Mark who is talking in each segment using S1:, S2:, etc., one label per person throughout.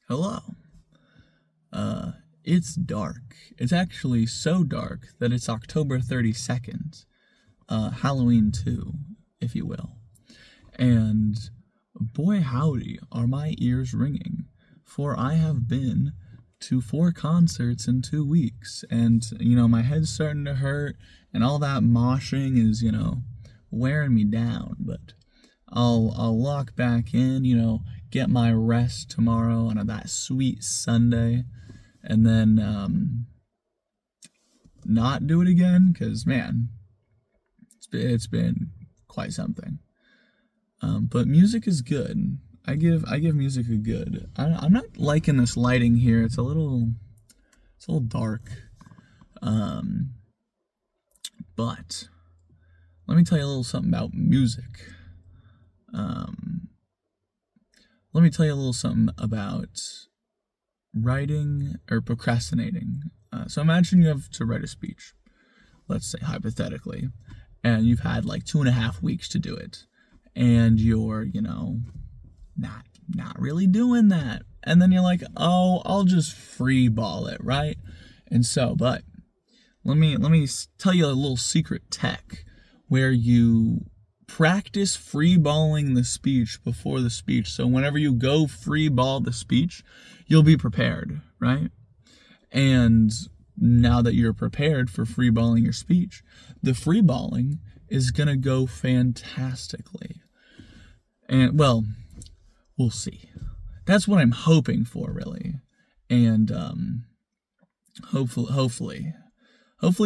S1: Hello. It's dark. It's actually so dark that it's October 32nd, Halloween 2, if you will. And boy, howdy, are my ears ringing, for I have been to 4 concerts in 2 weeks, and my head's starting to hurt, and all that moshing is wearing me down. But I'll lock back in, get my rest tomorrow on that sweet Sunday, and then not do it again, because man, it's been quite something. But music is good. I give music a good. I'm not liking this lighting here. It's a little dark. But let me tell you a little something about music. Let me tell you a little something about writing or procrastinating. So imagine you have to write a speech, let's say hypothetically, and you've had like 2.5 weeks to do it, and you're, not really doing that. And then you're like, oh, I'll just free ball it, right? But let me tell you a little secret tech where you practice free balling the speech before the speech. So whenever you go free ball the speech, you'll be prepared, right? And now that you're prepared for free balling your speech, the free balling is going to go fantastically. And well, we'll see. That's what I'm hoping for, really. And hopefully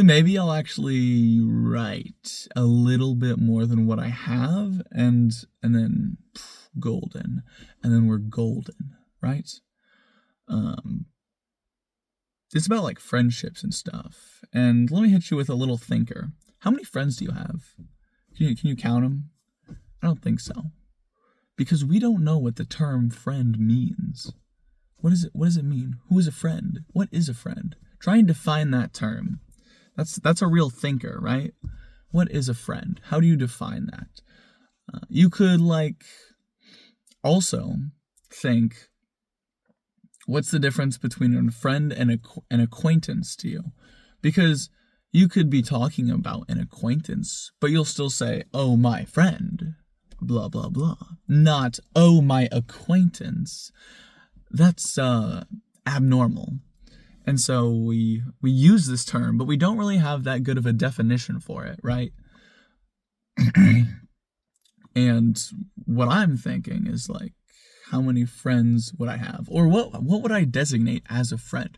S1: maybe I'll actually write a little bit more than what I have, and then golden, and then we're golden, right? It's about like friendships and stuff. And let me hit you with a little thinker. How many friends do you have? Can you count them? I don't think so, because we don't know what the term friend means. What does it mean? Who is a friend? What is a friend? Try and define that term. That's a real thinker, right? What is a friend? How do you define that? You could also think, what's the difference between a friend and an acquaintance to you? Because you could be talking about an acquaintance, but you'll still say, oh, my friend, blah, blah, blah. Not, oh, my acquaintance. That's abnormal. And so we use this term, but we don't really have that good of a definition for it, right? And what I'm thinking is how many friends would I have? Or what would I designate as a friend?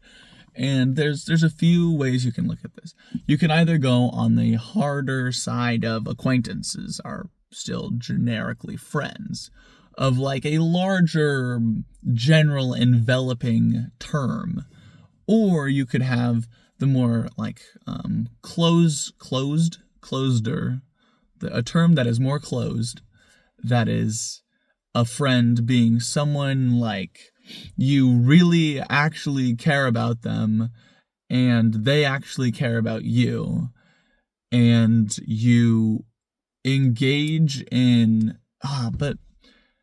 S1: And there's a few ways you can look at this. You can either go on the harder side of acquaintances are still generically friends, of a larger general enveloping term. Or you could have the more closer, a term that is more closed, that is a friend being someone you really actually care about them, and they actually care about you, and you engage in, but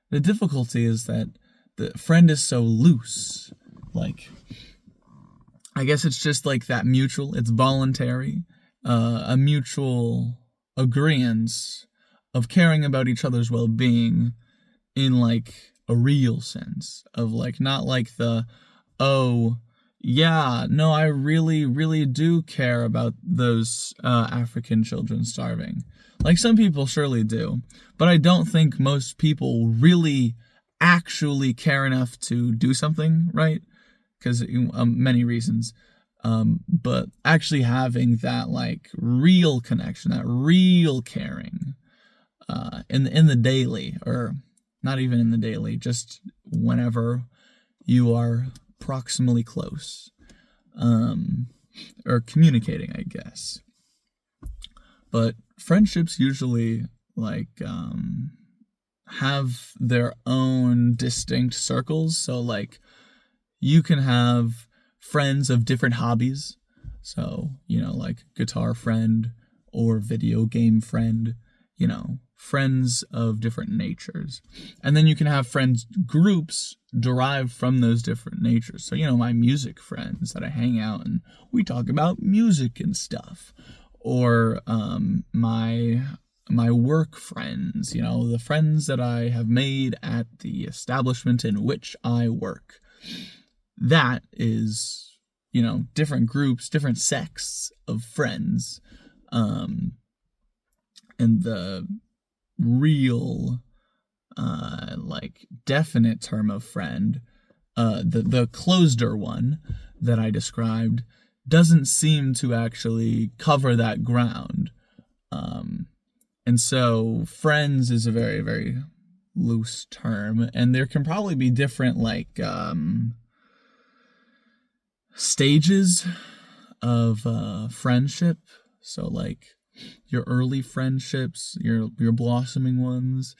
S1: the difficulty is that the friend is so loose. I guess it's just that mutual, it's voluntary, a mutual agreeance of caring about each other's well-being in a real sense of not the, oh, yeah, no, I really, really do care about those African children starving. Some people surely do, but I don't think most people really actually care enough to do something, right? Because many reasons, but actually having that real connection, that real caring, in the daily, or not even in the daily, just whenever you are proximally close, or communicating, I guess. But friendships usually have their own distinct circles. So you can have friends of different hobbies. So, guitar friend or video game friend, friends of different natures. And then you can have friends groups derived from those different natures. So, my music friends that I hang out and we talk about music and stuff. Or my work friends, the friends that I have made at the establishment in which I work. That is, different groups, different sects of friends. And the real, definite term of friend, the closeder one that I described, doesn't seem to actually cover that ground. And so friends is a very, very loose term, and there can probably be different stages of friendship. So your early friendships, your blossoming ones,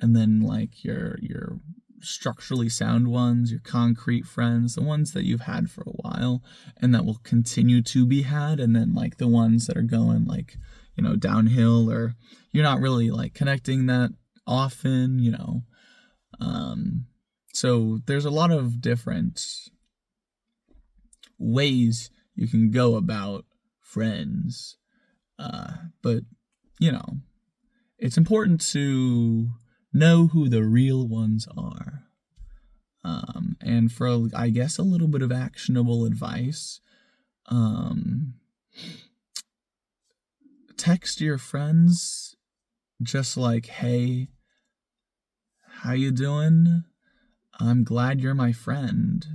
S1: and then your structurally sound ones, your concrete friends, the ones that you've had for a while and that will continue to be had, and then the ones that are going downhill, or you're not really connecting that often, so there's a lot of different ways you can go about friends, but it's important to know who the real ones are. And for, I guess, a little bit of actionable advice, text your friends just hey, how you doing? I'm glad you're my friend.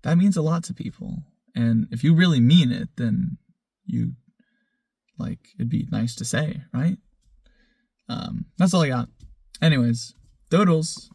S1: That means a lot to people. And if you really mean it, then it'd be nice to say, right? That's all I got. Anyways, doodles.